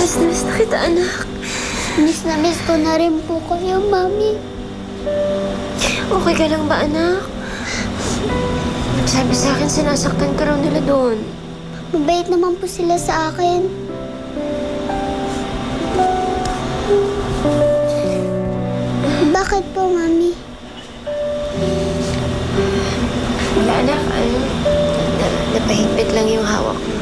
Miss na kita, anak. Miss na miss ko na rin po kayo, Mami. Okay ka lang ba, anak? Sabi sa akin, sinasaktan ka raw nila doon. Mabait naman po sila sa akin. Bakit po, Mami? Wala, anak. Napahigpit lang yung hawak mo.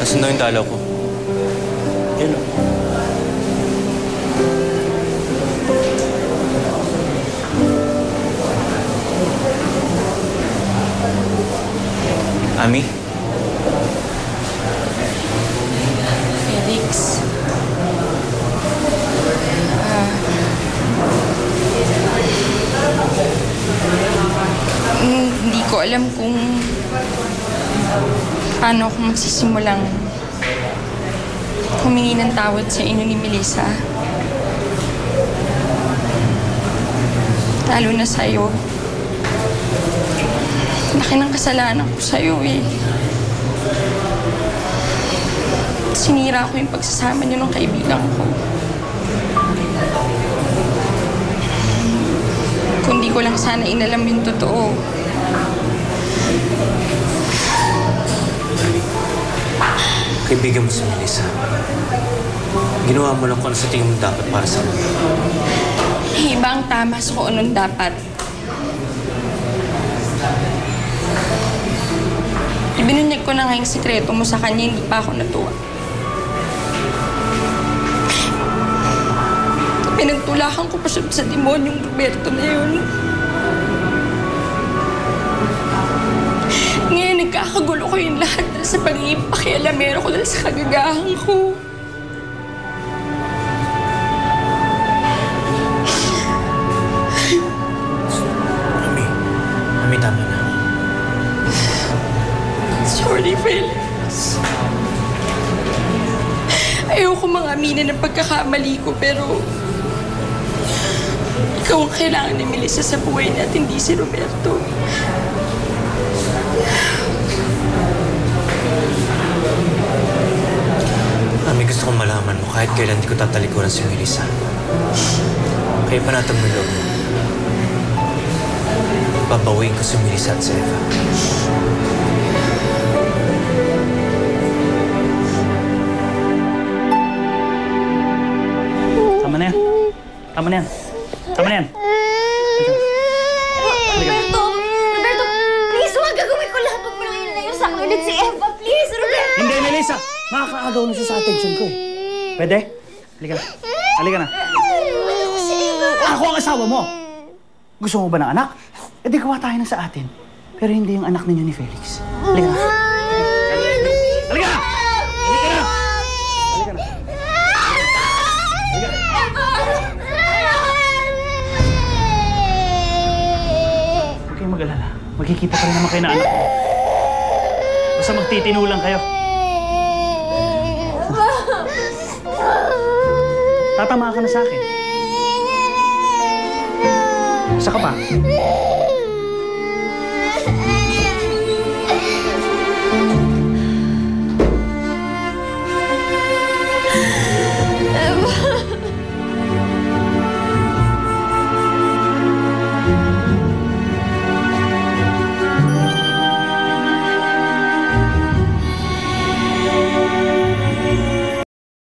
Nasaan na yung dalaw ko? Yan o. Ami? Felix. Hindi ko alam kung paano ako magsisimulang humingi ng tawad sa inyo ni Melissa. Lalo na sa'yo. Laki ng kasalanan ko sa'yo eh. Sinira ko yung pagsasama niyo ng kaibigan ko. Kung di ko lang sana inalam yung totoo. Kaibigan mo si Melissa. Ginawa mo lang kung ano sa tingin mo dapat para sa kanya. Iba ang tama sa kung anong dapat. Ibinunyag ko na nga yung sikreto mo sa kanya, hindi pa ako natuwa. Pinagtulakan ko pa siya sa demonyong Roberto na yun. Ngayon, nagkakagulo ko yung lahat dahil sa pagiging pakialamero ko dahil sa kagagahan ko. Ami, tama na. Sorry, Felix. Ayoko mga aminin ng pagkakamali ko, pero ikaw ang kailangan ni Melissa sa buhay niya at hindi si Roberto. Ami, gusto kong malaman mo kahit kailan di ko tatalikuran si Melissa. Kaya panatag mo yung loob mo. Babawiin ko si Melissa at si Eva. Tama na yan. Tama na yan. Tama na yan. Roberto! Roberto, please, huwag gagawin ko lahat. Huwag mo lang ilayo sa akin ulit si Eva. Please, Roberto! Hindi, Melissa! Makakaagaw na siya sa attention ko eh. Pwede? Halika na. Halika na. Ako ang asawa mo! Gusto mo ba ng anak? E di gawa tayo na sa atin. Pero hindi yung anak ninyo ni Felix. Halika na. Halika na! Halika na! Halika na. Huwag kayong mag-alala. Magkikita pa rin naman kayo na anak ko. Basta magtitino lang kayo. Tatama ka na sa akin. Isa ka pa.